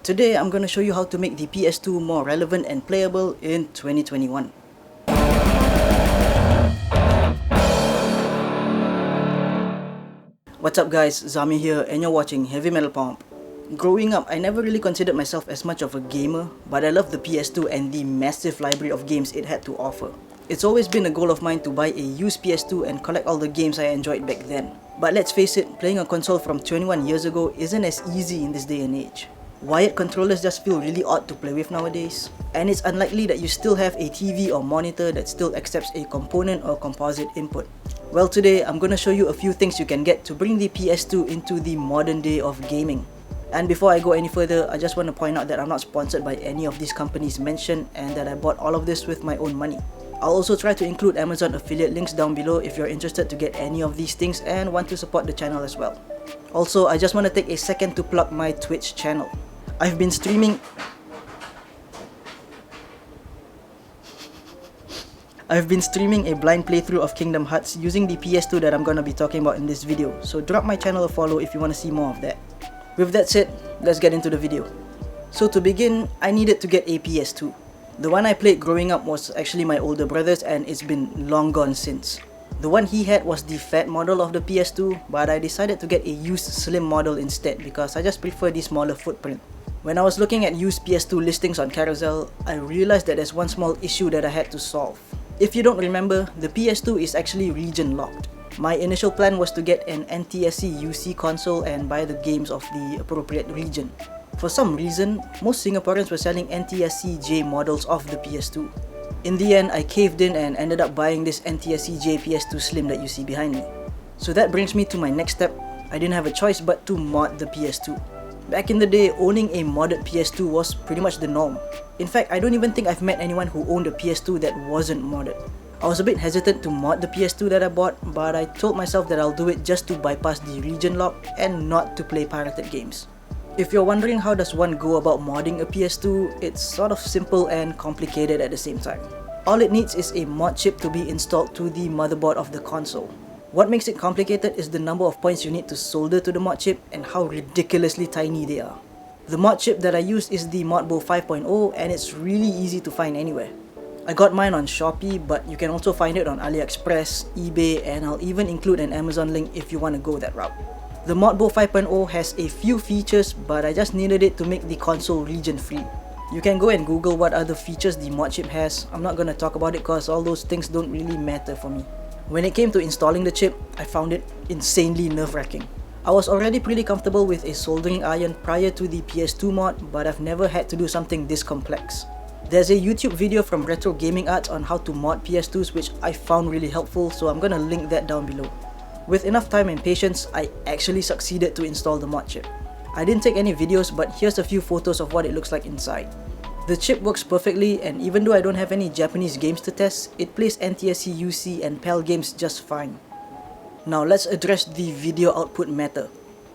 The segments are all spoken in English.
Today I'm gonna show you how to make the PS2 more relevant and playable in 2021. What's up guys, Zami here and you're watching Heavy Metal Pomp. Growing up, I never really considered myself as much of a gamer, but I love the PS2 and the massive library of games it had to offer. It's always been a goal of mine to buy a used PS2 and collect all the games I enjoyed back then. But let's face it, playing a console from 21 years ago isn't as easy in this day and age. Wired controllers just feel really odd to play with nowadays, and it's unlikely that you still have a TV or monitor that still accepts a component or composite input. Well, today I'm gonna show you a few things you can get to bring the PS2 into the modern day of gaming. And before I go any further, I just want to point out that I'm not sponsored by any of these companies mentioned and that I bought all of this with my own money. I'll also try to include Amazon affiliate links down below if you're interested to get any of these things and want to support the channel as well. Also, I just want to take a second to plug my Twitch channel. I've been streaming a blind playthrough of Kingdom Hearts using the PS2 that I'm gonna be talking about in this video, so drop my channel a follow if you want to see more of that. With that said, let's get into the video. So to begin, I needed to get a PS2. The one I played growing up was actually my older brother's and it's been long gone since. The one he had was the fat model of the PS2, but I decided to get a used slim model instead because I just prefer the smaller footprint. When I was looking at used PS2 listings on Carousel, I realized that there's one small issue that I had to solve. If you don't remember, the PS2 is actually region locked. My initial plan was to get an NTSC UC console and buy the games of the appropriate region. For some reason, most Singaporeans were selling NTSC J models of the PS2. In the end, I caved in and ended up buying this NTSC J PS2 Slim that you see behind me. So that brings me to my next step. I didn't have a choice but to mod the PS2. Back in the day, owning a modded PS2 was pretty much the norm. In fact, I don't even think I've met anyone who owned a PS2 that wasn't modded. I was a bit hesitant to mod the PS2 that I bought, but I told myself that I'll do it just to bypass the region lock and not to play pirated games. If you're wondering how does one go about modding a PS2, it's sort of simple and complicated at the same time. All it needs is a mod chip to be installed to the motherboard of the console. What makes it complicated is the number of points you need to solder to the mod chip and how ridiculously tiny they are. The mod chip that I use is the Modbo 5.0 and it's really easy to find anywhere. I got mine on Shopee, but you can also find it on AliExpress, eBay, and I'll even include an Amazon link if you want to go that route. The Modbo 5.0 has a few features, but I just needed it to make the console region free. You can go and Google what other features the mod chip has. I'm not gonna talk about it cause all those things don't really matter for me. When it came to installing the chip, I found it insanely nerve-wracking. I was already pretty comfortable with a soldering iron prior to the PS2 mod, but I've never had to do something this complex. There's a YouTube video from Retro Gaming Arts on how to mod PS2s which I found really helpful, so I'm gonna link that down below. With enough time and patience, I actually succeeded to install the mod chip. I didn't take any videos, but here's a few photos of what it looks like inside. The chip works perfectly, and even though I don't have any Japanese games to test, it plays NTSC UC and PAL games just fine. Now let's address the video output matter.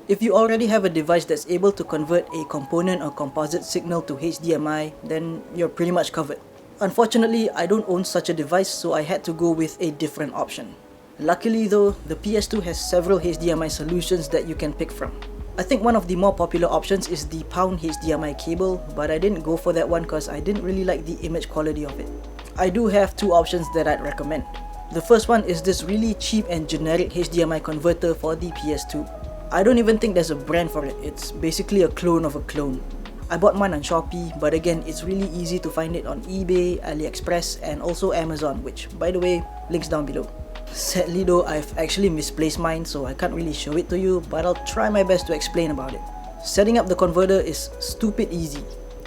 If you already have a device that's able to convert a component or composite signal to HDMI, then you're pretty much covered. Unfortunately, I don't own such a device, so I had to go with a different option. Luckily though, the PS2 has several HDMI solutions that you can pick from. I think one of the more popular options is the Pound HDMI cable, but I didn't go for that one because I didn't really like the image quality of it. I do have two options that I'd recommend. The first one is this really cheap and generic HDMI converter for the PS2. I don't even think there's a brand for it, it's basically a clone of a clone. I bought mine on Shopee, but again, it's really easy to find it on eBay, AliExpress, and also Amazon, which, by the way, links down below. Sadly though, I've actually misplaced mine, so I can't really show it to you, but I'll try my best to explain about it. Setting up the converter is stupid easy.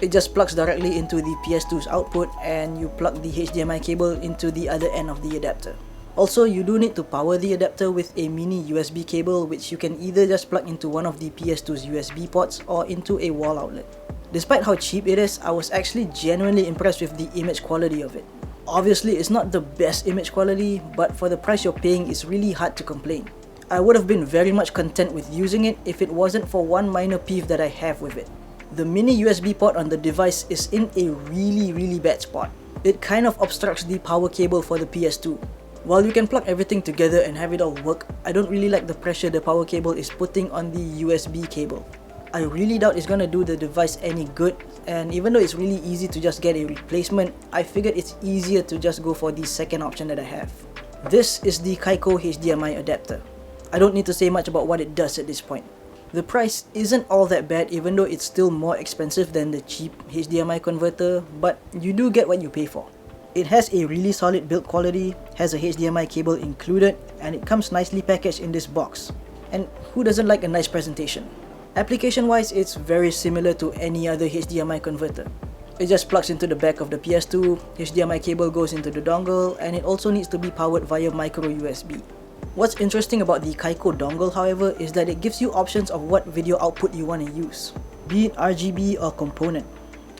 It just plugs directly into the PS2's output and you plug the HDMI cable into the other end of the adapter. Also, you do need to power the adapter with a mini USB cable which you can either just plug into one of the PS2's USB ports or into a wall outlet. Despite how cheap it is, I was actually genuinely impressed with the image quality of it. Obviously, it's not the best image quality, but for the price you're paying, it's really hard to complain. I would have been very much content with using it if it wasn't for one minor peeve that I have with it. The mini USB port on the device is in a really bad spot. It kind of obstructs the power cable for the PS2. While you can plug everything together and have it all work, I don't really like the pressure the power cable is putting on the USB cable. I really doubt it's gonna do the device any good, and even though it's really easy to just get a replacement, I figured it's easier to just go for the second option that I have. This is the Kaiko HDMI adapter. I don't need to say much about what it does at this point. The price isn't all that bad, even though it's still more expensive than the cheap HDMI converter, but you do get what you pay for. It has a really solid build quality, has a HDMI cable included, and it comes nicely packaged in this box. And who doesn't like a nice presentation? Application wise, it's very similar to any other HDMI converter. It just plugs into the back of the PS2, HDMI cable goes into the dongle, and it also needs to be powered via micro USB. What's interesting about the Kaiko dongle, however, is that it gives you options of what video output you want to use, be it RGB or component.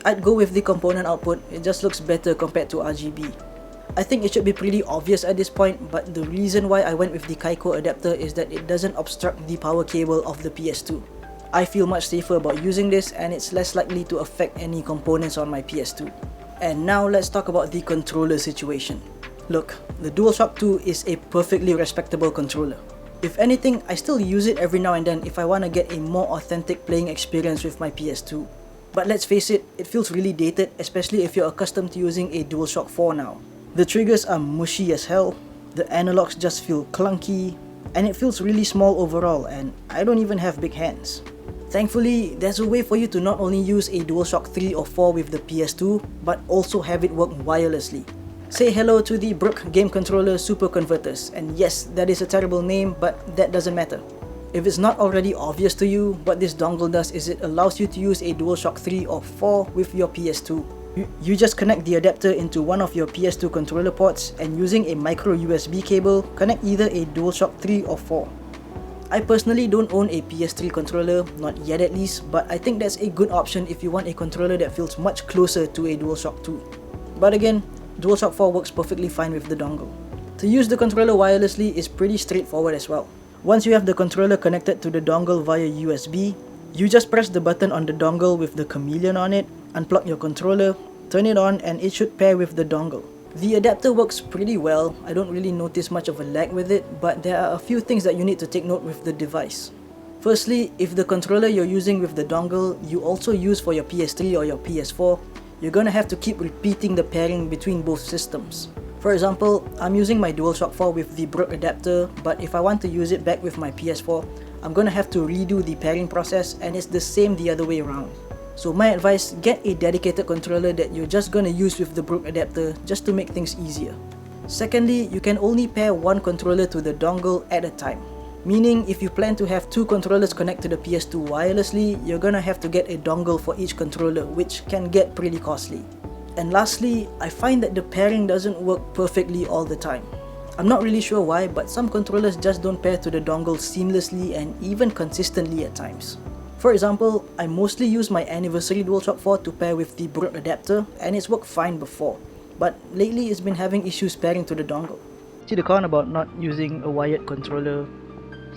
I'd go with the component output, it just looks better compared to RGB. I think it should be pretty obvious at this point, but the reason why I went with the Kaiko adapter is that it doesn't obstruct the power cable of the PS2. I feel much safer about using this, and it's less likely to affect any components on my PS2. And now let's talk about the controller situation. Look, the DualShock 2 is a perfectly respectable controller. If anything, I still use it every now and then if I want to get a more authentic playing experience with my PS2. But let's face it, it feels really dated, especially if you're accustomed to using a DualShock 4 now. The triggers are mushy as hell, the analogs just feel clunky, and it feels really small overall, and I don't even have big hands. Thankfully, there's a way for you to not only use a DualShock 3 or 4 with the PS2, but also have it work wirelessly. Say hello to the Brook Game Controller Super Converters, and yes, that is a terrible name, but that doesn't matter. If it's not already obvious to you, what this dongle does is it allows you to use a DualShock 3 or 4 with your PS2. You just connect the adapter into one of your PS2 controller ports, and using a micro USB cable, connect either a DualShock 3 or 4. I personally don't own a PS3 controller, not yet at least, but I think that's a good option if you want a controller that feels much closer to a DualShock 2. But again, DualShock 4 works perfectly fine with the dongle. To use the controller wirelessly is pretty straightforward as well. Once you have the controller connected to the dongle via USB, you just press the button on the dongle with the chameleon on it, unplug your controller, turn it on, and it should pair with the dongle. The adapter works pretty well. I don't really notice much of a lag with it, but there are a few things that you need to take note with the device. Firstly, if the controller you're using with the dongle you also use for your PS3 or your PS4, you're gonna have to keep repeating the pairing between both systems. For example, I'm using my DualShock 4 with the Brook adapter, but if I want to use it back with my PS4, I'm gonna have to redo the pairing process, and it's the same the other way around. So my advice, get a dedicated controller that you're just gonna use with the Brook adapter just to make things easier. Secondly, you can only pair one controller to the dongle at a time. Meaning, if you plan to have two controllers connect to the PS2 wirelessly, you're gonna have to get a dongle for each controller, which can get pretty costly. And lastly, I find that the pairing doesn't work perfectly all the time. I'm not really sure why, but some controllers just don't pair to the dongle seamlessly and even consistently at times. For example, I mostly use my anniversary DualShock 4 to pair with the Brook adapter, and it's worked fine before, but lately it's been having issues pairing to the dongle. See the con about not using a wired controller?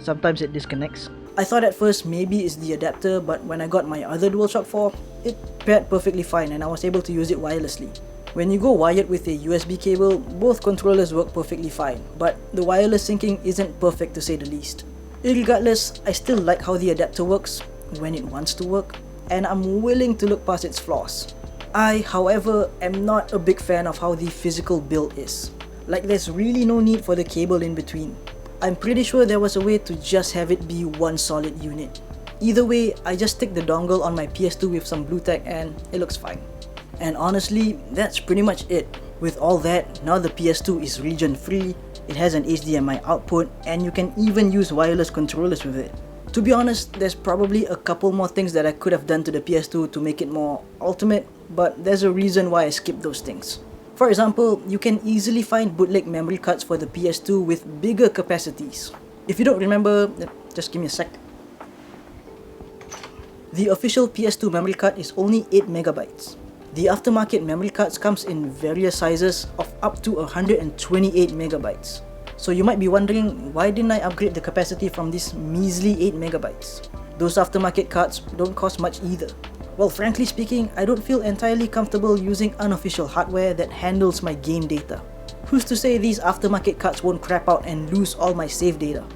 Sometimes it disconnects. I thought at first maybe it's the adapter, but when I got my other DualShock 4, it paired perfectly fine and I was able to use it wirelessly. When you go wired with a USB cable, both controllers work perfectly fine, but the wireless syncing isn't perfect to say the least. Irregardless, I still like how the adapter works when it wants to work, and I'm willing to look past its flaws. I, however, am not a big fan of how the physical build is. Like, there's really no need for the cable in between. I'm pretty sure there was a way to just have it be one solid unit. Either way, I just stick the dongle on my PS2 with some Blu Tack and it looks fine. And honestly, that's pretty much it. With all that, now the PS2 is region free, it has an HDMI output, and you can even use wireless controllers with it. To be honest, there's probably a couple more things that I could have done to the PS2 to make it more ultimate, but there's a reason why I skipped those things. For example, you can easily find bootleg memory cards for the PS2 with bigger capacities. If you don't remember, just give me a sec. The official PS2 memory card is only 8MB. The aftermarket memory cards comes in various sizes of up to 128MB. So you might be wondering, why didn't I upgrade the capacity from this measly 8MB? Those aftermarket cards don't cost much either. Well, frankly speaking, I don't feel entirely comfortable using unofficial hardware that handles my game data. Who's to say these aftermarket cards won't crap out and lose all my save data?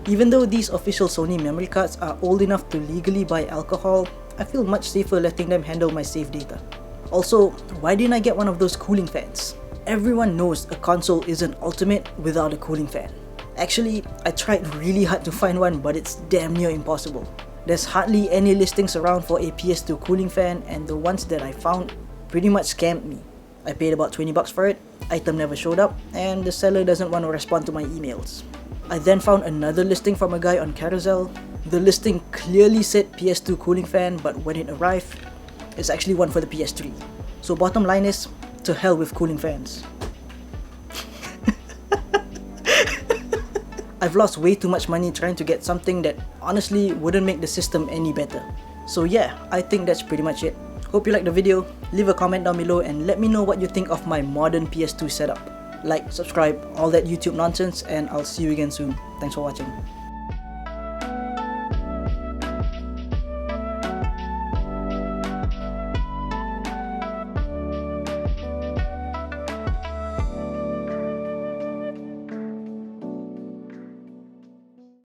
Even though these official Sony memory cards are old enough to legally buy alcohol, I feel much safer letting them handle my save data. Also, why didn't I get one of those cooling fans? Everyone knows a console isn't ultimate without a cooling fan. Actually, I tried really hard to find one, but it's damn near impossible. There's hardly any listings around for a PS2 cooling fan, and the ones that I found pretty much scammed me. I paid about 20 bucks for it, item never showed up, and the seller doesn't want to respond to my emails. I then found another listing from a guy on Carousel. The listing clearly said PS2 cooling fan, but when it arrived, it's actually one for the PS3. So bottom line is, to hell with cooling fans. I've lost way too much money trying to get something that honestly wouldn't make the system any better. So yeah, I think that's pretty much it. Hope you liked the video, leave a comment down below and let me know what you think of my modern PS2 setup. Like, subscribe, all that YouTube nonsense, and I'll see you again soon. Thanks for watching.